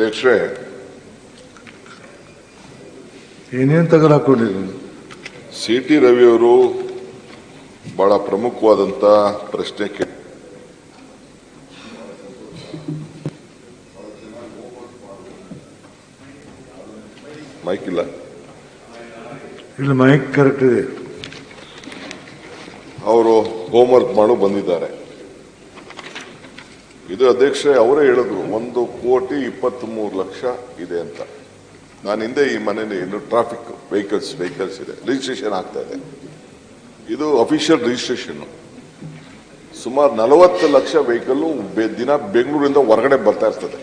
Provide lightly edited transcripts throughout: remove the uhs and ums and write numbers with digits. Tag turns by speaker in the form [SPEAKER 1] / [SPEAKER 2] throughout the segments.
[SPEAKER 1] ಅಧ್ಯಕ್ಷರೇ,
[SPEAKER 2] ಏನೇನು ತಗಲಾಕೊಂಡಿದ್ರು?
[SPEAKER 1] ಸಿ.ಟಿ. ರವಿಯವರು ಬಹಳ ಪ್ರಮುಖವಾದಂತ ಪ್ರಶ್ನೆ ಮೈಕ್ ಇಲ್ಲ,
[SPEAKER 2] ಇಲ್ಲ ಮೈಕ್ ಕರೆಕ್ಟ್ ಇದೆ.
[SPEAKER 1] ಅವರು ಹೋಮ್ವರ್ಕ್ ಮಾಡು ಬಂದಿದ್ದಾರೆ. ಇದು ಅಧ್ಯಕ್ಷರೇ ಅವರೇ ಹೇಳಿದ್ರು 1,23,00,000 ಇದೆ ಅಂತ. ನಾನು ಹಿಂದೆ ಈ ಮನೆಯಲ್ಲಿ ಇನ್ನು ಟ್ರಾಫಿಕ್ ವೆಹಿಕಲ್ಸ್ ಇದೆ, ರಿಜಿಸ್ಟ್ರೇಷನ್ ಆಗ್ತಾ ಇದೆ. ಇದು ಅಫಿಷಿಯಲ್ ರಿಜಿಸ್ಟ್ರೇಷನ್. ಸುಮಾರು 40 ಲಕ್ಷ ವೆಹಿಕಲ್ ದಿನ ಬೆಂಗಳೂರಿಂದ ಹೊರಗಡೆ ಬರ್ತಾ ಇರ್ತದೆ.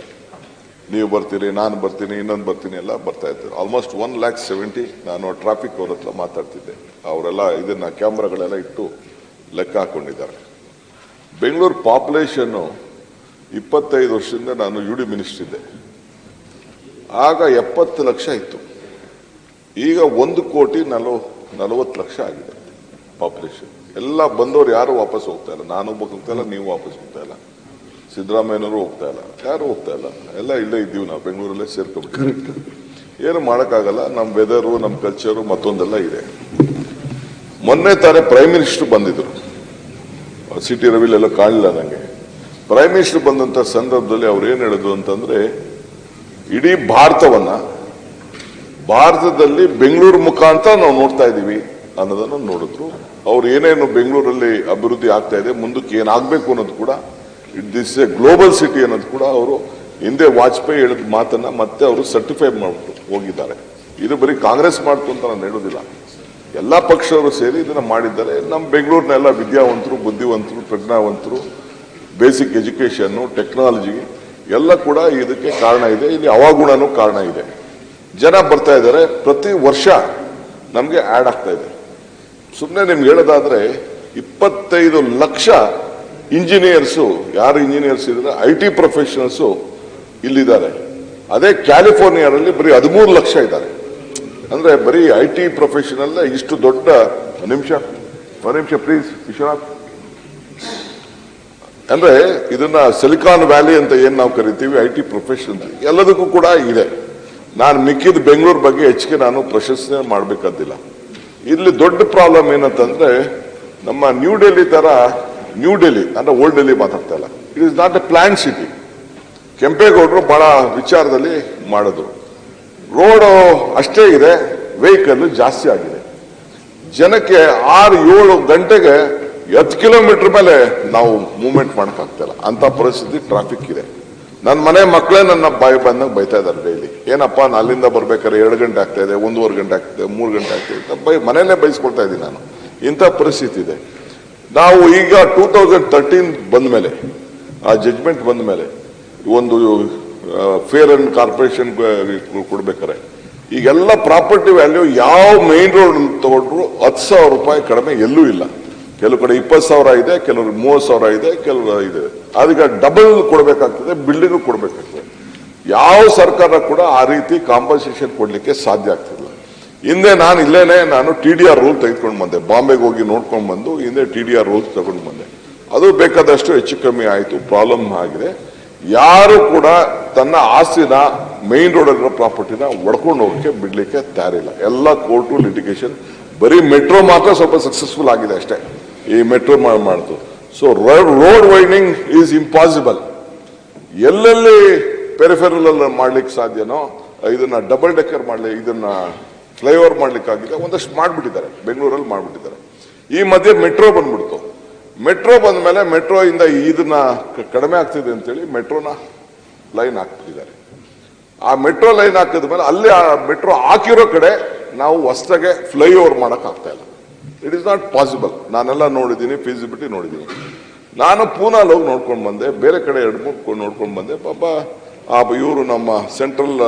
[SPEAKER 1] ನೀವು ಬರ್ತೀರಿ, ನಾನು ಬರ್ತೀನಿ, ಇನ್ನೊಂದು ಬರ್ತೀನಿ, ಎಲ್ಲ ಬರ್ತಾ ಇರ್ತಾರೆ. ಆಲ್ಮೋಸ್ಟ್ 1,70,000. ನಾನು ಟ್ರಾಫಿಕ್ ಅವ್ರ ಹತ್ರ ಮಾತಾಡ್ತಿದ್ದೆ, ಅವರೆಲ್ಲ ಇದನ್ನ ಕ್ಯಾಮ್ರಾಗಳೆಲ್ಲ ಇಟ್ಟು ಲೆಕ್ಕ ಹಾಕೊಂಡಿದ್ದಾರೆ. ಬೆಂಗಳೂರು ಪಾಪ್ಯುಲೇಷನ್ 25 ವರ್ಷದಿಂದ ನಾನು UD ಮಿನಿಸ್ಟರ್ ಇದ್ದೆ. ಆಗ 70 ಲಕ್ಷ ಇತ್ತು. ಈಗ 1,40,00,000 ಆಗಿದೆ ಪಾಪ್ಯುಲೇಷನ್. ಎಲ್ಲ ಬಂದವರು ಯಾರು ವಾಪಸ್ ಹೋಗ್ತಾ ಇಲ್ಲ. ನಾನು ಹೋಗ್ತಾ ಇಲ್ಲ, ನೀವು ವಾಪಸ್ ಹೋಗ್ತಾ ಇಲ್ಲ, ಸಿದ್ದರಾಮಯ್ಯನವರು ಹೋಗ್ತಾ ಇಲ್ಲ, ಯಾರು ಹೋಗ್ತಾ ಇಲ್ಲ. ಎಲ್ಲ ಇಲ್ಲೇ ಇದ್ದೀವಿ, ನಾವು ಬೆಂಗಳೂರಲ್ಲೇ ಸೇರ್ಕೊಬಿಟ್ಟು. ಏನು ಮಾಡೋಕ್ಕಾಗಲ್ಲ. ನಮ್ಮ ವೆದರು, ನಮ್ಮ ಕಲ್ಚರು ಮತ್ತೊಂದೆಲ್ಲ ಇದೆ. ಮೊನ್ನೆ ತಾರೆ ಪ್ರೈಮ್ ಮಿನಿಸ್ಟರ್ ಬಂದಿದ್ರು. ಸಿ.ಟಿ. ರವಿಲೆಲ್ಲ ಕಾಣಲಿಲ್ಲ ನನಗೆ. ಪ್ರೈಮ್ ಮಿನಿಸ್ಟರ್ ಬಂದಂತ ಸಂದರ್ಭದಲ್ಲಿ ಅವ್ರು ಏನ್ ಹೇಳಿದ್ರು ಅಂತಂದ್ರೆ, ಇಡೀ ಭಾರತದಲ್ಲಿ ಬೆಂಗಳೂರು ಮುಖಾಂತರ ನಾವು ನೋಡ್ತಾ ಇದ್ದೀವಿ ಅನ್ನೋದನ್ನು ನೋಡಿದ್ರು. ಅವ್ರು ಏನೇನು ಬೆಂಗಳೂರಲ್ಲಿ ಅಭಿವೃದ್ಧಿ ಆಗ್ತಾ ಇದೆ, ಮುಂದಕ್ಕೆ ಏನಾಗಬೇಕು ಅನ್ನೋದು ಕೂಡ, ದಿಸ್ ಎ ಗ್ಲೋಬಲ್ ಸಿಟಿ ಅನ್ನೋದು ಕೂಡ ಅವರು ಹಿಂದೆ ವಾಜಪೇಯಿ ಹೇಳಿದ ಮಾತನ್ನ ಮತ್ತೆ ಅವರು ಸರ್ಟಿಫೈ ಮಾಡ್ಬಿಟ್ಟು ಹೋಗಿದ್ದಾರೆ. ಇದು ಬರೀ ಕಾಂಗ್ರೆಸ್ ಮಾಡ್ತು ಅಂತ ನಾನು ಹೇಳೋದಿಲ್ಲ, ಎಲ್ಲಾ ಪಕ್ಷವರು ಸೇರಿ ಇದನ್ನ ಮಾಡಿದ್ದಾರೆ. ನಮ್ಮ ಬೆಂಗಳೂರಿನೆಲ್ಲ ವಿದ್ಯಾವಂತರು, ಬುದ್ಧಿವಂತರು, ಪ್ರಜ್ಞಾವಂತರು, ಬೇಸಿಕ್ ಎಜುಕೇಶನ್, ಟೆಕ್ನಾಲಜಿ ಎಲ್ಲ ಕೂಡ ಇದಕ್ಕೆ ಕಾರಣ ಇದೆ. ಇಲ್ಲಿ ಹವಾಗುಣನೂ ಕಾರಣ ಇದೆ. ಜನ ಬರ್ತಾ ಇದ್ದಾರೆ, ಪ್ರತಿ ವರ್ಷ ನಮಗೆ ಆಡ್ ಆಗ್ತಾ ಇದೆ. ಸುಮ್ಮನೆ ನಿಮ್ಗೆ ಹೇಳೋದಾದ್ರೆ 25 ಲಕ್ಷ ಇಂಜಿನಿಯರ್ಸು, ಯಾರು ಇಂಜಿನಿಯರ್ಸ್ ಇದ್ದಾರೆ, IT ಪ್ರೊಫೆಷನಲ್ಸು ಇಲ್ಲಿದ್ದಾರೆ. ಅದೇ ಕ್ಯಾಲಿಫೋರ್ನಿಯಾದಲ್ಲಿ ಬರೀ 13 ಲಕ್ಷ ಇದ್ದಾರೆ. ಅಂದ್ರೆ ಬರೀ IT ಪ್ರೊಫೆಷನಲ್ ಇಷ್ಟು ದೊಡ್ಡ ನಿಮಿಷ ಪ್ಲೀಸ್ ವಿಶ್ವನಾಥ್. ಅಂದ್ರೆ ಇದನ್ನ ಸಿಲಿಕಾನ್ ವ್ಯಾಲಿ ಅಂತ ಏನ್ ನಾವು ಕರಿತೀವಿ, IT ಪ್ರೊಫೆಷನಲ್ ಎಲ್ಲದಕ್ಕೂ ಕೂಡ ಇದೆ. ನಾನು ಮಿಕ್ಕಿದ ಬೆಂಗಳೂರು ಬಗ್ಗೆ ಹೆಚ್ಚಿಗೆ ನಾನು ಪ್ರಶಂಸನೆ ಮಾಡಬೇಕಾದಿಲ್ಲ. ಇಲ್ಲಿ ದೊಡ್ಡ ಪ್ರಾಬ್ಲಮ್ ಏನಂತಂದ್ರೆ, ನಮ್ಮ ನ್ಯೂ ಡೆಲ್ಲಿ ಅಂದ್ರೆ ಓಲ್ಡ್ ಡೆಲ್ಲಿ ಮಾತಾಡ್ತಾ ಇಲ್ಲ. It is not a plan city. ಕೆಂಪೇಗೌಡರು ಬಹಳ ವಿಚಾರದಲ್ಲಿ ಮಾಡಿದ್ರು. ರೋಡು ಅಷ್ಟೇ ಇದೆ, ವೆಹಿಕಲ್ ಜಾಸ್ತಿ ಆಗಿದೆ. ಜನಕ್ಕೆ 6-7 ಗಂಟೆಗೆ 10 ಕಿಲೋಮೀಟರ್ ಮೇಲೆ ನಾವು ಮೂವ್ಮೆಂಟ್ ಮಾಡಕ್ಕಾಗ್ತಾ ಇಲ್ಲ. ಅಂತ ಪರಿಸ್ಥಿತಿ ಟ್ರಾಫಿಕ್ ಇದೆ. ನನ್ನ ಮನೆ ಮಕ್ಕಳೇ ನನ್ನ ಬಾಯಿ ಬಂದಾಗ ಬೈತಾ ಇದ್ದಾರೆ ಡೈಲಿ. ಏನಪ್ಪ, ಅಲ್ಲಿಂದ ಬರ್ಬೇಕಾದ್ರೆ 2 ಗಂಟೆ ಆಗ್ತಾ ಇದೆ, 1.5 ಗಂಟೆ ಆಗ್ತದೆ, 3 ಗಂಟೆ ಆಗ್ತದೆ ಅಂತ ಮನೆಯಲ್ಲೇ ಬೈಸ್ಕೊಳ್ತಾ ಇದ್ದೀನಿ ನಾನು. ಇಂಥ ಪರಿಸ್ಥಿತಿ ಇದೆ. ನಾವು ಈಗ 2013 ಬಂದ ಮೇಲೆ, ಆ ಜಡ್ಜ್ಮೆಂಟ್ ಬಂದ ಮೇಲೆ, ಒಂದು ಫೇರ್ ಅಂಡ್ ಕಾರ್ಪೊರೇಷನ್ ಕೊಡ್ಬೇಕಾರೆ ಈಗೆಲ್ಲ ಪ್ರಾಪರ್ಟಿ ವ್ಯಾಲ್ಯೂ ಯಾವ ಮೇನ್ ರೋಡ್ ತಗೊಂಡ್ರು 10,000 ರೂಪಾಯಿ ಕಡಿಮೆ ಎಲ್ಲೂ ಇಲ್ಲ. ಕೆಲವು ಕಡೆ 20,000 ಇದೆ, ಕೆಲವರು 30,000 ಇದೆ, ಕೆಲವರು ಇದೆ. ಅದೀಗ ಡಬಲ್ ಕೊಡಬೇಕಾಗ್ತದೆ, ಬಿಲ್ಡಿಂಗ್ ಕೊಡಬೇಕಾಗ್ತದೆ. ಯಾವ ಸರ್ಕಾರ ಕೂಡ ಆ ರೀತಿ ಕಾಂಪನ್ಸೇಷನ್ ಕೊಡ್ಲಿಕ್ಕೆ ಸಾಧ್ಯ ಆಗ್ತಿಲ್ಲ. ಹಿಂದೆ ನಾನು TDR ರೂಲ್ ತೆಗೆದುಕೊಂಡು ಬಂದೆ. ಬಾಂಬೆಗೆ ಹೋಗಿ ನೋಡ್ಕೊಂಡು ಬಂದು ಹಿಂದೆ TDR ರೂಲ್ಸ್ ತಗೊಂಡು ಬಂದೆ. ಅದು ಬೇಕಾದಷ್ಟು ಹೆಚ್ಚು ಕಮ್ಮಿ ಆಯಿತು, ಪ್ರಾಬ್ಲಮ್ ಆಗಿದೆ. ಯಾರು ಕೂಡ ತನ್ನ ಆಸ್ತಿನ, ಮೈನ್ ರೋಡ್ ಇರೋ ಪ್ರಾಪರ್ಟಿನ ಒಡ್ಕೊಂಡು ಹೋಗಕ್ಕೆ ಬಿಡ್ಲಿಕ್ಕೆ ತಯಾರಿಲ್ಲ. ಎಲ್ಲ ಕೋರ್ಟು, ಲಿಟಿಗೇಷನ್. ಬರೀ ಮೆಟ್ರೋ ಮಾತ್ರ ಸ್ವಲ್ಪ ಸಕ್ಸಸ್ಫುಲ್ ಆಗಿದೆ ಅಷ್ಟೇ, ಈ ಮೆಟ್ರೋ ಮಾಡ್ತು. So road widening is impossible. ಎಲ್ಲೆಲ್ಲಿ ಪೆರಿಫೆರಲ್ ಮಾಡ್ಲಿಕ್ಕೆ ಸಾಧ್ಯನೋ ಇದನ್ನ ಡಬಲ್ ಡೆಕ್ಕರ್ ಮಾಡ್ಲಿ, ಇದನ್ನ ಫ್ಲೈಓವರ್ ಮಾಡ್ಲಿಕ್ಕಾಗಿದೆ, ಒಂದಷ್ಟು ಮಾಡ್ಬಿಟ್ಟಿದ್ದಾರೆ, ಬೆಂಗಳೂರಲ್ಲಿ ಮಾಡ್ಬಿಟ್ಟಿದ್ದಾರೆ. ಈ ಮಧ್ಯೆ ಮೆಟ್ರೋ ಬಂದ್ಬಿಡ್ತು. ಮೆಟ್ರೋ ಬಂದ ಮೇಲೆ ಮೆಟ್ರೋ ಇಂದ ಇದನ್ನ ಕಡಿಮೆ ಆಗ್ತಿದೆ ಅಂತೇಳಿ ಮೆಟ್ರೋನ ಲೈನ್ ಹಾಕ್ಬಿಟ್ಟಿದ್ದಾರೆ. ಆ ಮೆಟ್ರೋ ಲೈನ್ ಹಾಕಿದ ಮೇಲೆ ಅಲ್ಲಿ ಆ ಮೆಟ್ರೋ ಹಾಕಿರೋ ಕಡೆ ನಾವು ಹೊಸದಾಗೆ ಫ್ಲೈಓವರ್ ಮಾಡಕ್ ಆಗ್ತಾ ಇಲ್ಲ. It is not possible. ನಾನೆಲ್ಲ ನೋಡಿದ್ದೀನಿ, ಫೀಸಿಬಿಲಿಟಿ ನೋಡಿದ್ದೀನಿ. ನಾನು ಪೂನಾಲ್ ಹೋಗಿ ನೋಡ್ಕೊಂಡು ಬಂದೆ, ಬೇರೆ ಕಡೆ 2-3 ನೋಡ್ಕೊಂಡು ಬಂದೆ. ಪಾಪ ಇವರು ನಮ್ಮ ಸೆಂಟ್ರಲ್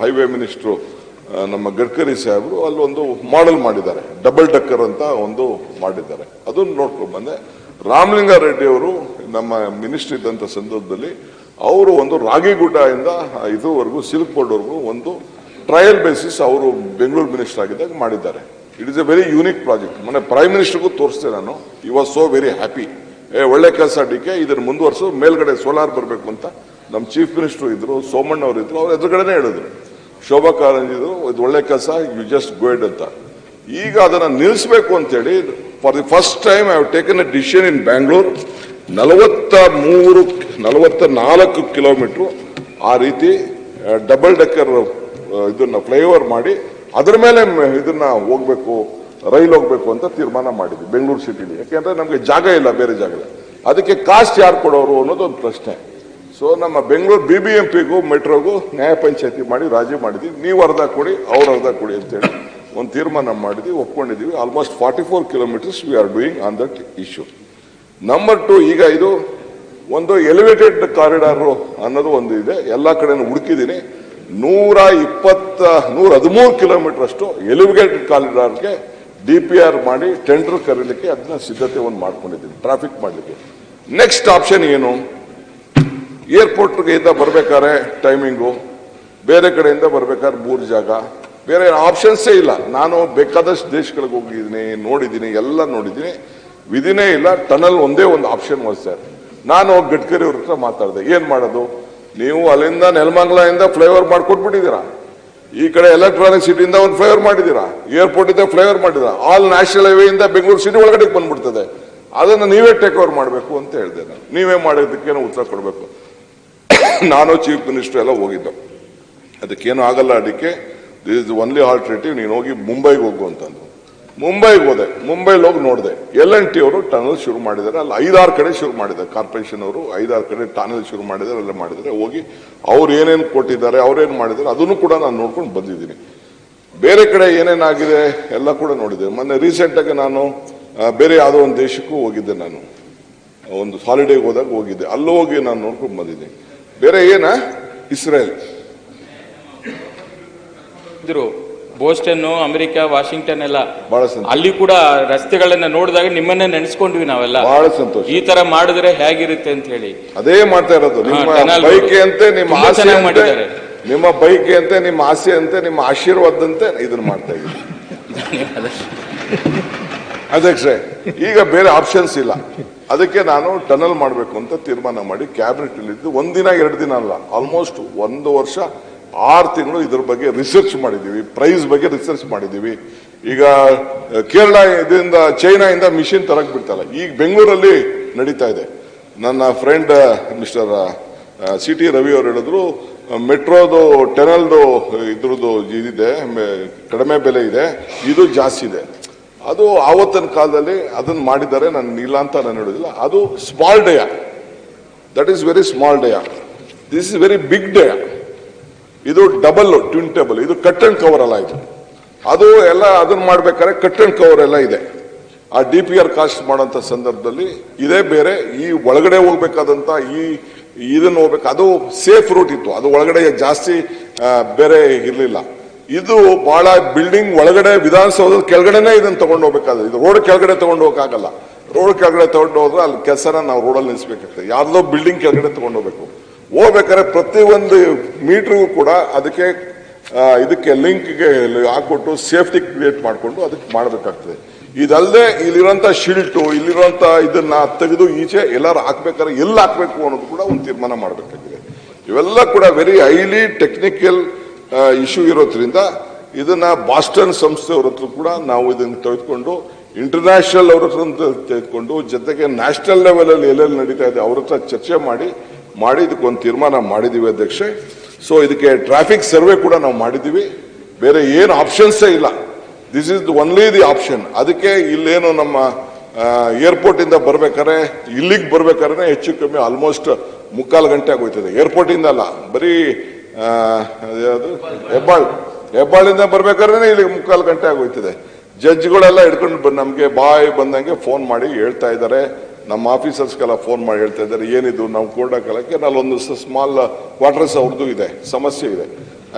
[SPEAKER 1] ಹೈವೇ ಮಿನಿಸ್ಟ್ರು ನಮ್ಮ ಗಡ್ಕರಿ ಸಾಹೇಬರು ಅಲ್ಲೊಂದು ಮಾಡೆಲ್ ಮಾಡಿದ್ದಾರೆ, ಡಬಲ್ ಡಕ್ಕರ್ ಅಂತ ಒಂದು ಮಾಡಿದ್ದಾರೆ. ಅದನ್ನು ನೋಡ್ಕೊಂಡು ಬಂದೆ. ರಾಮಲಿಂಗಾರೆಡ್ಡಿ ಅವರು ನಮ್ಮ ಮಿನಿಸ್ಟರ್ ಇದ್ದಂಥ ಸಂದರ್ಭದಲ್ಲಿ ಅವರು ಒಂದು ರಾಗಿಗುಡ್ಡ ಇಂದ ಇದುವರೆಗೂ ಸಿಲ್ಕ್ ಬೋರ್ಡ್ವರೆಗೂ ಒಂದು ಟ್ರಯಲ್ ಬೇಸಿಸ್ ಅವರು ಬೆಂಗಳೂರು ಮಿನಿಸ್ಟರ್ ಆಗಿದ್ದಾಗ ಮಾಡಿದ್ದಾರೆ. It is A very unique project. ಮೊನ್ನೆ ಪ್ರೈಮ್ ಮಿನಿಸ್ಟರ್ಗೂ ತೋರಿಸ್ತೆ ನಾನು. ಈ ವಾಸ್ ಸೋ ವೆರಿ ಹ್ಯಾಪಿ. ಒಳ್ಳೆ ಕೆಲಸ DK, ಇದನ್ನು ಮುಂದುವರ್ಸು, ಮೇಲ್ಗಡೆ ಸೋಲಾರ್ ಬರಬೇಕು ಅಂತ ನಮ್ಮ ಚೀಫ್ ಮಿನಿಸ್ಟರ್ ಇದ್ರು, ಸೋಮಣ್ಣ ಅವರು ಇದ್ರು, ಅವ್ರ ಎದುರುಗಡೆನೆ ಹೇಳಿದ್ರು, ಶೋಭಾ ಕಾರಂಜಿ ಇದ್ರು, ಇದು ಒಳ್ಳೆ ಕೆಲಸ, ಯು ಜಸ್ಟ್ ಗೋಯ್ಡ್ ಅಂತ. ಈಗ ಅದನ್ನ ನಿಲ್ಲಿಸಬೇಕು ಅಂತೇಳಿ for the first time I have taken A decision in Bangalore. 44 kilometre ಆ ರೀತಿ ಡಬಲ್ ಡೆಕ್ಕರ್ ಇದನ್ನ ಫ್ಲೈಓವರ್ ಮಾಡಿ ಅದರ ಮೇಲೆ ಇದನ್ನ ಹೋಗ್ಬೇಕು, ರೈಲ್ ಹೋಗ್ಬೇಕು ಅಂತ ತೀರ್ಮಾನ ಮಾಡಿದ್ವಿ ಬೆಂಗಳೂರು ಸಿಟಿಲಿ. ಯಾಕೆಂದ್ರೆ ನಮಗೆ ಜಾಗ ಇಲ್ಲ ಬೇರೆ ಜಾಗ, ಅದಕ್ಕೆ ಕಾಸ್ಟ್ ಯಾರು ಕೊಡೋರು ಅನ್ನೋದು ಒಂದು ಪ್ರಶ್ನೆ. ಸೊ ನಮ್ಮ ಬೆಂಗಳೂರು BBMPಗೂ ಮೆಟ್ರೋಗೂ ನ್ಯಾಯ ಪಂಚಾಯತಿ ಮಾಡಿ ರಾಜಿ ಮಾಡಿದ್ವಿ. ನೀವು ಅರ್ಧ ಕೊಡಿ, ಅವ್ರು ಅರ್ಧ ಕೊಡಿ ಅಂತೇಳಿ ಒಂದು ತೀರ್ಮಾನ ಮಾಡಿದ್ವಿ, ಒಪ್ಕೊಂಡಿದ್ದೀವಿ. Almost 44 kilometres we are doing on that issue. Number 2, ಈಗ ಇದು ಒಂದು ಎಲಿವೇಟೆಡ್ ಕಾರಿಡಾರ್ ಅನ್ನೋದು ಒಂದು ಇದೆ, ಎಲ್ಲ ಕಡೆ ಹುಡುಕಿದ್ದೀನಿ. 113 ಕಿಲೋಮೀಟರ್ ಅಷ್ಟು ಎಲಿವೇಟೆಡ್ ಕಾರಿಡಾರ್ಗೆ DPR ಮಾಡಿ ಟೆಂಡರ್ ಕರೀಲಿಕ್ಕೆ ಅದನ್ನ ಸಿದ್ಧತೆ ಒಂದು ಮಾಡ್ಕೊಂಡಿದ್ದೀನಿ, ಟ್ರಾಫಿಕ್ ಮಾಡಲಿಕ್ಕೆ. ನೆಕ್ಸ್ಟ್ ಆಪ್ಷನ್ ಏನು? ಏರ್ಪೋರ್ಟ್ಗೆ ಬರ್ಬೇಕಾದ್ರೆ ಟೈಮಿಂಗು, ಬೇರೆ ಕಡೆಯಿಂದ ಬರ್ಬೇಕಾದ್ರೆ 3 ಜಾಗ, ಬೇರೆ ಆಪ್ಷನ್ಸೇ ಇಲ್ಲ. ನಾನು ಬೇಕಾದಷ್ಟು ದೇಶಗಳಿಗೆ ಹೋಗಿದ್ದೀನಿ, ನೋಡಿದ್ದೀನಿ, ಎಲ್ಲ ನೋಡಿದ್ದೀನಿ, ವಿಧಿನೇ ಇಲ್ಲ. ಟನಲ್ ಒಂದೇ ಒಂದು ಆಪ್ಷನ್ was there. ನಾನು ಗಡ್ಕರಿ ಅವ್ರ ಹತ್ರ ಮಾತಾಡಿದೆ, ಏನ್ ಮಾಡೋದು, ನೀವು ಅಲ್ಲಿಂದ ನೆಲಮಂಗಲದಿಂದ ಫ್ಲೈಓವರ್ ಮಾಡ್ಕೊಟ್ಬಿಟ್ಟಿದ್ದೀರಾ, ಈ ಕಡೆ ಎಲೆಕ್ಟ್ರಾನಿಕ್ ಸಿಟಿಯಿಂದ ಒಂದು ಫ್ಲೈಓವರ್ ಮಾಡಿದ್ದೀರಾ, ಏರ್ಪೋರ್ಟ್ ಇಂದ ಫ್ಲೈಓವರ್ ಮಾಡಿದ್ದೀರಾ, ಆಲ್ ನ್ಯಾಷನಲ್ ಹೈವೇ ಇಂದ ಬೆಂಗಳೂರು ಸಿಟಿ ಒಳಗಡೆ ಬಂದ್ಬಿಡ್ತದೆ, ಅದನ್ನು ನೀವೇ ಟೇಕ್ ಓವರ್ ಮಾಡಬೇಕು ಅಂತ ಹೇಳಿದೆ. ನಾನು ನೀವೇ ಮಾಡೋದಕ್ಕೇನೋ ಉತ್ತರ ಕೊಡಬೇಕು. ನಾನು ಚೀಫ್ ಮಿನಿಸ್ಟರ್ ಎಲ್ಲ ಹೋಗಿದ್ದು, ಅದಕ್ಕೇನು ಆಗಲ್ಲ, ಅದಕ್ಕೆ ದಿಸ್ ಇಸ್ ಓನ್ಲಿ ಆಲ್ಟರ್ನೇಟಿವ್, ನೀನು ಹೋಗಿ ಮುಂಬೈಗೆ ಹೋಗು ಅಂತಂದು. ಮುಂಬೈಗೆ ಹೋದೆ, ಮುಂಬೈಲಿ ಹೋಗಿ ನೋಡಿದೆ, L&T ಅವರು ಟನಲ್ ಶುರು ಮಾಡಿದ್ದಾರೆ, ಅಲ್ಲಿ 5-6 ಕಡೆ ಶುರು ಮಾಡಿದ್ದಾರೆ, ಕಾರ್ಪೊರೇಷನ್ ಅವರು 5-6 ಕಡೆ ಟನಲ್ ಶುರು ಮಾಡಿದ್ದಾರೆ, ಎಲ್ಲ ಮಾಡಿದ್ದಾರೆ. ಹೋಗಿ ಅವ್ರು ಏನೇನು ಕೊಟ್ಟಿದ್ದಾರೆ, ಅವ್ರೇನು ಮಾಡಿದ್ದಾರೆ ಅದನ್ನು ಕೂಡ ನಾನು ನೋಡ್ಕೊಂಡು ಬಂದಿದ್ದೀನಿ. ಬೇರೆ ಕಡೆ ಏನೇನಾಗಿದೆ ಎಲ್ಲ ಕೂಡ ನೋಡಿದೆ. ಮೊನ್ನೆ ರೀಸೆಂಟಾಗಿ ನಾನು ಬೇರೆ ಯಾವುದೋ ಒಂದು ದೇಶಕ್ಕೂ ಹೋಗಿದ್ದೆ, ನಾನು ಒಂದು ಹಾಲಿಡೇಗೆ ಹೋದಾಗ ಹೋಗಿದ್ದೆ, ಅಲ್ಲೂ ಹೋಗಿ ನಾನು ನೋಡ್ಕೊಂಡು ಬಂದಿದ್ದೀನಿ. ಬೇರೆ ಇಸ್ರೇಲ್
[SPEAKER 3] ಬೋಸ್ಟನ್, ಅಮೆರಿಕ, ವಾಷಿಂಗ್ಟನ್ ಎಲ್ಲ
[SPEAKER 1] ಬಹಳ ಸಂತೋಷ.
[SPEAKER 3] ಅಲ್ಲಿ ಕೂಡ ರಸ್ತೆಗಳನ್ನ ನೋಡಿದಾಗ ನಿಮ್ಮನ್ನೇ ನೆನೆಸ್ಕೊಂಡ್ವಿ ನಾವೆಲ್ಲ.
[SPEAKER 1] ಬಹಳ ಸಂತೋಷ.
[SPEAKER 3] ಈ ತರ ಮಾಡಿದ್ರೆ ಹೇಗಿರುತ್ತೆ ಅಂತ ಹೇಳಿ
[SPEAKER 1] ಅದೇ ಮಾಡ್ತಾ ಇರೋದು. ನಿಮ್ಮ
[SPEAKER 3] ಟನಲ್
[SPEAKER 1] ಬೈಕೆ ಅಂತೆ, ನಿಮ್ಮ
[SPEAKER 3] ತುಂಬಾ
[SPEAKER 1] ಆಸೆ
[SPEAKER 3] ಚೆನ್ನಾಗಿ
[SPEAKER 1] ಅಂತೆ,
[SPEAKER 3] ಮಾಡಿದ್ದಾರೆ.
[SPEAKER 1] ನಿಮ್ಮ ಬೈಕೆ ಅಂತೆ, ನಿಮ್ಮ ಆಸೆ ಅಂತೆ, ನಿಮ್ಮ ಆಶೀರ್ವಾದಂತೆ ಇದನ್ನ ಮಾಡ್ತಾ ಇದ್ದೀವಿ. ಅಧ್ಯಕ್ಷರೇ, ಈಗ ಬೇರೆ ಆಪ್ಷನ್ಸ್ ಇಲ್ಲ, ಅದಕ್ಕೆ ನಾನು ಟನಲ್ ಮಾಡಬೇಕು ಅಂತ ತೀರ್ಮಾನ ಮಾಡಿ ಕ್ಯಾಬಿನೆಟ್ ಇದ್ದು 1 ದಿನ 2 ದಿನ ಅಲ್ಲ, ಆಲ್ಮೋಸ್ಟ್ 1 ವರ್ಷ 6 ತಿಂಗಳು ಇದ್ರ ಬಗ್ಗೆ ರಿಸರ್ಚ್ ಮಾಡಿದ್ದೀವಿ, ಪ್ರೈಸ್ ಬಗ್ಗೆ ರಿಸರ್ಚ್ ಮಾಡಿದ್ದೀವಿ. ಈಗ ಕೇರಳ ಇದರಿಂದ ಚೈನಾದಿಂದ ಮಿಷಿನ್ ತರಕ್ ಬಿಡ್ತಲ್ಲ, ಈಗ ಬೆಂಗಳೂರಲ್ಲಿ ನಡೀತಾ ಇದೆ. ನನ್ನ ಫ್ರೆಂಡ್ ಮಿಸ್ಟರ್ CT ರವಿ ಅವರು ಹೇಳಿದ್ರು, ಮೆಟ್ರೋದು ಟನಲ್ದು ಇದ್ರದ್ದು ಇದಿದೆ, ಕಡಿಮೆ ಬೆಲೆ ಇದೆ, ಇದು ಜಾಸ್ತಿ ಇದೆ. ಅದು ಆವತ್ತಿನ ಕಾಲದಲ್ಲಿ ಅದನ್ನ ಮಾಡಿದ್ದಾರೆ, ನಾನು ಇಲ್ಲ ಅಂತ ನಾನು ಹೇಳೋದಿಲ್ಲ. ಅದು small day, that is very small day, this is very big day. ಇದು ಡಬಲ್ ಟ್ವಿನ್ ಟೇಬಲ್, ಇದು ಕಟ್ ಅಂಡ್ ಕವರ್ ಅಲ್ಲ ಇದು. ಅದು ಎಲ್ಲ ಅದನ್ನ ಮಾಡ್ಬೇಕಾದ್ರೆ ಕಟ್ ಅಂಡ್ ಕವರ್ ಎಲ್ಲ ಇದೆ. ಆ DPR ಕಾಸ್ಟ್ ಮಾಡೋಂಥ ಸಂದರ್ಭದಲ್ಲಿ ಇದೇ ಬೇರೆ, ಈ ಒಳಗಡೆ ಹೋಗ್ಬೇಕಾದಂತ ಇದನ್ನ ಹೋಗ್ಬೇಕು, ಅದು ಸೇಫ್ ರೂಟ್ ಇತ್ತು, ಅದು ಒಳಗಡೆ ಜಾಸ್ತಿ ಬೇರೆ ಇರಲಿಲ್ಲ. ಇದು ಬಹಳ ಬಿಲ್ಡಿಂಗ್ ಒಳಗಡೆ, ವಿಧಾನಸೌಧದ ಕೆಳಗಡೆನೆ ಇದನ್ನ ತಗೊಂಡು ಹೋಗ್ಬೇಕಾದ್ರೆ, ಇದು ರೋಡ್ ಕೆಳಗಡೆ ತಗೊಂಡು ಹೋಗಕ್ಕಾಗಲ್ಲ. ರೋಡ್ ಕೆಳಗಡೆ ತಗೊಂಡು ಹೋದ್ರೆ ಅಲ್ಲಿ ಕೆಲಸನ ನಾವು ರೋಡಲ್ಲಿ ನಿಲ್ಲಿಸಬೇಕಾಗ್ತದೆ, ಯಾರ್ದೋ ಬಿಲ್ಡಿಂಗ್ ಕೆಳಗಡೆ ತಗೊಂಡು ಹೋಗ್ಬೇಕು. ಹೋಗ್ಬೇಕಾದ್ರೆ ಪ್ರತಿಯೊಂದು ಮೀಟರ್ಗೂ ಕೂಡ ಇದಕ್ಕೆ ಲಿಂಕ್ಗೆ ಹಾಕೊಟ್ಟು ಸೇಫ್ಟಿ ಕ್ರಿಯೇಟ್ ಮಾಡಿಕೊಂಡು ಅದಕ್ಕೆ ಮಾಡಬೇಕಾಗ್ತದೆ. ಇದಲ್ಲದೆ ಇಲ್ಲಿರುವಂತ ಶಿಲ್ಟು, ಇಲ್ಲಿರುವಂತ ಇದನ್ನ ತೆಗೆದು ಈಚೆ ಎಲ್ಲರೂ ಹಾಕ್ಬೇಕಾದ್ರೆ ಎಲ್ಲಿ ಹಾಕ್ಬೇಕು ಅನ್ನೋದು ಕೂಡ ಒಂದು ತೀರ್ಮಾನ ಮಾಡಬೇಕಾಗಿದೆ. ಇವೆಲ್ಲ ಕೂಡ ವೆರಿ ಹೈಲಿ ಟೆಕ್ನಿಕಲ್ ಇಶ್ಯೂ ಇರೋದ್ರಿಂದ ಇದನ್ನ ಬಾಸ್ಟನ್ ಸಂಸ್ಥೆಯವ್ರ ಹತ್ರ ಕೂಡ ನಾವು ಇದನ್ನು ತೆಗೆದುಕೊಂಡು, ಇಂಟರ್ನ್ಯಾಷನಲ್ ಅವ್ರ ಹತ್ರ ತೆಗೆದುಕೊಂಡು, ಜೊತೆಗೆ ನ್ಯಾಷನಲ್ ಲೆವೆಲ್ ಅಲ್ಲಿ ಎಲ್ಲೆಲ್ಲಿ ನಡೀತಾ ಇದೆ ಅವ್ರ ಹತ್ರ ಚರ್ಚೆ ಮಾಡಿ ಇದಕ್ಕೊಂದು ತೀರ್ಮಾನ ಮಾಡಿದೀವಿ ಅಧ್ಯಕ್ಷೆ. ಸೊ ಇದಕ್ಕೆ ಟ್ರಾಫಿಕ್ ಸರ್ವೆ ಕೂಡ ನಾವು ಮಾಡಿದೀವಿ, ಬೇರೆ ಏನು ಆಪ್ಷನ್ಸೇ ಇಲ್ಲ, this is only the option. ಅದಕ್ಕೆ ಇಲ್ಲೇನು ನಮ್ಮ ಏರ್ಪೋರ್ಟ್ ಇಂದ ಬರ್ಬೇಕಾದ್ರೆ, ಇಲ್ಲಿಗೆ ಬರ್ಬೇಕಾದ್ರೆ ಹೆಚ್ಚು ಕಮ್ಮಿ ಆಲ್ಮೋಸ್ಟ್ 3/4 ಗಂಟೆ ಆಗೋಯ್ತದೆ. ಏರ್ಪೋರ್ಟ್ ಇಂದ ಅಲ್ಲ, ಬರೀ ಹೆಬ್ಬಾಳಿಂದ ಬರ್ಬೇಕಾದ್ರೆ ಇಲ್ಲಿಗೆ 3/4 ಗಂಟೆ ಆಗೋಯ್ತದೆ. ಜಡ್ಜ್ಗಳೆಲ್ಲ ಹಿಡ್ಕೊಂಡು ನಮ್ಗೆ ಬಂದಂಗೆ ಫೋನ್ ಮಾಡಿ ಹೇಳ್ತಾ ಇದ್ದಾರೆ, ನಮ್ಮ ಆಫೀಸರ್ಸ್ಗೆಲ್ಲ ಫೋನ್ ಮಾಡಿ ಹೇಳ್ತಾ ಇದ್ದಾರೆ, ಏನಿದು ನಾವು ಕೋರ್ಟ್ ಹಾಕಲಕ್ಕೆ ನಾಲೊಂದು ಸ್ಮಾಲ್ ಕ್ವಾರ್ಟರ್ಸ್ ಅವ್ರದ್ದು ಇದೆ, ಸಮಸ್ಯೆ ಇದೆ.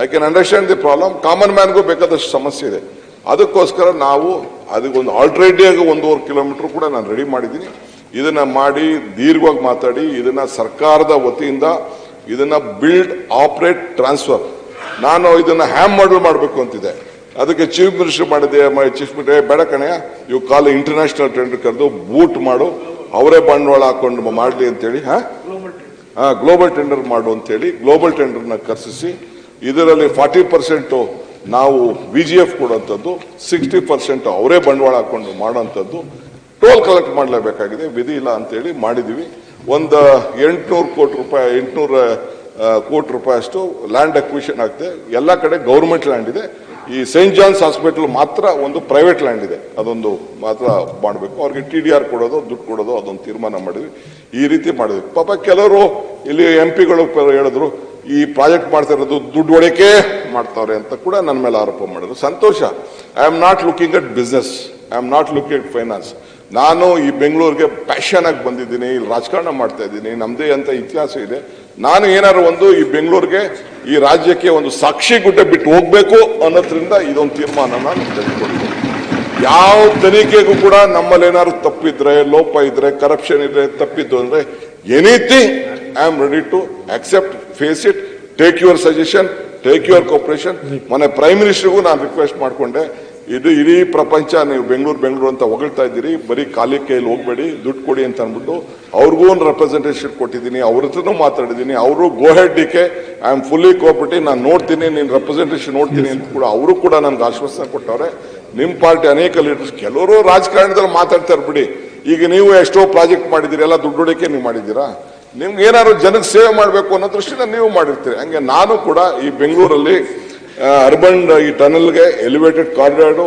[SPEAKER 1] I can understand the problem. Common ಮ್ಯಾನ್ಗೂ ಬೇಕಾದಷ್ಟು ಸಮಸ್ಯೆ ಇದೆ. ಅದಕ್ಕೋಸ್ಕರ ನಾವು ಅದಕ್ಕೊಂದು ಆಲ್ಟರ್ನೇಟಿವ್ ಆಗಿ 1.5 ಕಿಲೋಮೀಟರ್ ಕೂಡ ನಾನು ರೆಡಿ ಮಾಡಿದ್ದೀನಿ. ಇದನ್ನ ಮಾಡಿ ದೀರ್ಘವಾಗಿ ಮಾತಾಡಿ ಇದನ್ನ ಸರ್ಕಾರದ ವತಿಯಿಂದ ಇದನ್ನ ಬಿಲ್ಡ್, ಆಪರೇಟ್, ಟ್ರಾನ್ಸ್ಫರ್, ನಾನು ಇದನ್ನ ಹ್ಯಾಮ್ ಮಾಡಲ್ ಮಾಡಬೇಕು ಅಂತಿದೆ. ಅದಕ್ಕೆ ಚೀಫ್ ಮಿನಿಸ್ಟರ್ ಮಾಡಿದೆ, ಚೀಫ್ ಮಿನಿಸ್ಟರ್ ಬೇಡ ಕಣೆಯ, ಇವು ಕಾಲ ಇಂಟರ್ನ್ಯಾಷನಲ್ ಟೆಂಡರ್ ಕರೆದು ಬೂಟ್ ಮಾಡು, ಅವರೇ ಬಂಡವಾಳ ಹಾಕೊಂಡು ಮಾಡಲಿ ಅಂತೇಳಿ ಗ್ಲೋಬಲ್ ಟೆಂಡರ್ ಮಾಡು ಅಂತೇಳಿ ಗ್ಲೋಬಲ್ ಟೆಂಡರ್ನ ಕರೆಸಿಸಿ ಇದರಲ್ಲಿ 40% ನಾವು VGF ಕೊಡುವಂಥದ್ದು, 60% ಅವರೇ ಬಂಡವಾಳ ಹಾಕೊಂಡು ಮಾಡೋಂಥದ್ದು, ಟೋಲ್ ಕಲೆಕ್ಟ್ ಮಾಡಲೇಬೇಕಾಗಿದೆ, ವಿಧಿ ಇಲ್ಲ ಅಂತೇಳಿ ಮಾಡಿದ್ದೀವಿ. ಒಂದು 800 ಕೋಟಿ ರೂಪಾಯಿ 800 ಕೋಟಿ ರೂಪಾಯಿ ಅಷ್ಟು ಲ್ಯಾಂಡ್ ಅಕ್ವಿಷನ್ ಆಗ್ತದೆ. ಎಲ್ಲ ಕಡೆ ಗೌರ್ಮೆಂಟ್ ಲ್ಯಾಂಡ್ ಇದೆ. ಈ ಸೈಂಟ್ ಜಾನ್ಸ್ ಹಾಸ್ಪಿಟಲ್ ಮಾತ್ರ ಒಂದು ಪ್ರೈವೇಟ್ ಲ್ಯಾಂಡ್ ಇದೆ, ಅದೊಂದು ಮಾತ್ರ ಮಾಡಬೇಕು. ಅವ್ರಿಗೆ TDR ಕೊಡೋದು, ದುಡ್ಡು ಕೊಡೋದು, ಅದೊಂದು ತೀರ್ಮಾನ ಮಾಡಿದ್ವಿ. ಈ ರೀತಿ ಮಾಡಿದ್ವಿ. ಪಾಪ ಕೆಲವರು ಇಲ್ಲಿ MP ಗಳು ಹೇಳಿದ್ರು ಈ ಪ್ರಾಜೆಕ್ಟ್ ಮಾಡ್ತಾ ಇರೋದು ದುಡ್ಡು ಹೊಡೆಕೆ ಮಾಡ್ತಾವ್ರೆ ಅಂತ ಕೂಡ ನನ್ನ ಮೇಲೆ ಆರೋಪ ಮಾಡಿದ್ರು. ಸಂತೋಷ. I am not looking at business, I am not looking at finance. ನಾನು ಈ ಬೆಂಗಳೂರಿಗೆ ಪ್ಯಾಷನ್ ಆಗಿ ಬಂದಿದ್ದೀನಿ, ಇಲ್ಲಿ ರಾಜಕಾರಣ ಮಾಡ್ತಾ ಇದ್ದೀನಿ, ನಮ್ದೇ ಅಂತ ಇತಿಹಾಸ ಇದೆ. ನಾನು ಏನಾದ್ರು ಒಂದು ಈ ಬೆಂಗಳೂರಿಗೆ, ಈ ರಾಜ್ಯಕ್ಕೆ ಒಂದು ಸಾಕ್ಷಿ ಗುಡ್ಡೆ ಬಿಟ್ಟು ಹೋಗ್ಬೇಕು ಅನ್ನೋದ್ರಿಂದ ಇದೊಂದು ತೀರ್ಮಾನ ನಾನು ತೆಗೆದುಕೊಂಡಿದ್ದೀನಿ. ಯಾವ ತನಿಖೆಗೂ ಕೂಡ ನಮ್ಮಲ್ಲಿ ಏನಾದ್ರು ತಪ್ಪಿದ್ರೆ, ಲೋಪ ಇದ್ರೆ, ಕರಪ್ಷನ್ ಇದ್ರೆ, ತಪ್ಪಿದ್ದು ಅಂದ್ರೆ anything I am ready to accept, face it, take your suggestion, take your cooperation. ಮೊನ್ನೆ ಪ್ರೈಮ್ ಮಿನಿಸ್ಟರ್ಗೂ ನಾನು ರಿಕ್ವೆಸ್ಟ್ ಮಾಡ್ಕೊಂಡೆ, ಇದು ಇಡೀ ಪ್ರಪಂಚ ನೀವು ಬೆಂಗಳೂರು ಅಂತ ಹೊಗಳ್ತಾ ಇದ್ದೀರಿ, ಬರೀ ಖಾಲಿ ಕೈಯಲ್ಲಿ ಹೋಗ್ಬೇಡಿ, ದುಡ್ಡು ಕೊಡಿ ಅಂತ ಅಂದ್ಬಿಟ್ಟು ಅವ್ರಿಗೂ ಒಂದು ರೆಪ್ರೆಸೆಂಟೇಷನ್ ಕೊಟ್ಟಿದ್ದೀನಿ, ಅವ್ರ ಹತ್ರನೂ ಮಾತಾಡಿದ್ದೀನಿ. ಅವರು go ahead DK, I am fully cooperative, ನಾನು ನೋಡ್ತೀನಿ, ನೀನು ರೆಪ್ರೆಸೆಂಟೇಷನ್ ನೋಡ್ತೀನಿ ಅಂತ ಕೂಡ ಅವರು ಕೂಡ ನನ್ಗೆ ಆಶ್ವಾಸನೆ ಕೊಟ್ಟವ್ರೆ. ನಿಮ್ಮ ಪಾರ್ಟಿ ಅನೇಕ ಲೀಡರ್ಸ್, ಕೆಲವರು ರಾಜಕಾರಣದಲ್ಲಿ ಮಾತಾಡ್ತಾರೆ ಬಿಡಿ. ಈಗ ನೀವು ಎಷ್ಟೋ ಪ್ರಾಜೆಕ್ಟ್ ಮಾಡಿದ್ದೀರಿ, ಎಲ್ಲ ದುಡ್ಡು ಹೊಡಿಕೆ ನೀವು ಮಾಡಿದ್ದೀರಾ. ನಿಮ್ಗೆ ಏನಾದ್ರು ಜನಕ್ಕೆ ಸೇವೆ ಮಾಡಬೇಕು ಅನ್ನೋ ದೃಷ್ಟಿನ ನೀವು ಮಾಡಿರ್ತೀರಿ. ಹಂಗೆ ನಾನು ಕೂಡ ಈ ಬೆಂಗಳೂರಲ್ಲಿ ಅರ್ಬನ್ ಈ ಟನಲ್ಗೆ ಎಲಿವೇಟೆಡ್ ಕಾರಿಡಾರು,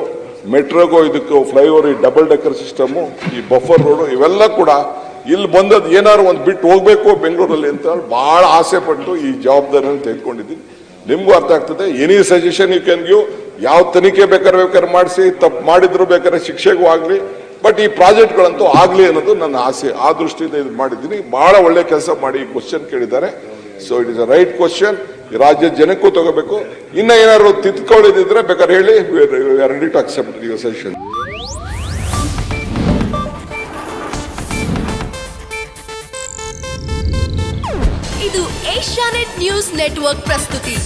[SPEAKER 1] ಮೆಟ್ರೋಗೋ, ಇದಕ್ಕೂ ಫ್ಲೈಓವರ್, ಈ ಡಬಲ್ ಡೆಕ್ಕರ್ ಸಿಸ್ಟಮು, ಈ ಬಫರ್ ರೋಡು, ಇವೆಲ್ಲ ಕೂಡ ಇಲ್ಲಿ ಬಂದದ್ದು ಏನಾದ್ರು ಒಂದು ಬಿಟ್ಟು ಹೋಗ್ಬೇಕು ಬೆಂಗಳೂರಲ್ಲಿ ಅಂತ ಬಹಳ ಆಸೆ ಪಟ್ಟು ಈ ಜವಾಬ್ದಾರಿಯನ್ನು ತೆಗೆದುಕೊಂಡಿದ್ದೀನಿ. ನಿಮ್ಗೂ ಅರ್ಥ ಆಗ್ತದೆ. Any suggestion you can give, ಯಾವ ತನಿಖೆ ಬೇಕಾದ್ರೆ ಮಾಡಿಸಿ, ತಪ್ಪು ಮಾಡಿದ್ರು ಬೇಕಾದ್ರೆ ಶಿಕ್ಷೆಗೂ ಆಗಲಿ, ಬಟ್ ಈ ಪ್ರಾಜೆಕ್ಟ್ಗಳಂತೂ ಆಗಲಿ ಅನ್ನೋದು ನನ್ನ ಆಸೆ. ಆ ದೃಷ್ಟಿಯಿಂದ ಇದು ಮಾಡಿದ್ದೀನಿ. ಬಹಳ ಒಳ್ಳೆ ಕೆಲಸ ಮಾಡಿ ಈ ಕ್ವಶನ್ ಕೇಳಿದ್ದಾರೆ. So it is a right question. ಈ ರಾಜ್ಯದ ಜನಕ್ಕೂ ತಗೋಬೇಕು. ಇನ್ನ ಏನಾದ್ರು ತಿದ್ಕೊಳ್ಳಿದ್ರೆ ಬೇಕಾದ್ರೆ ಹೇಳಿ, ready to accept your suggestion.
[SPEAKER 4] ಇದು ಏಷ್ಯಾನೆಟ್ ನ್ಯೂಸ್ ನೆಟ್ವರ್ಕ್ ಪ್ರಸ್ತುತಿ.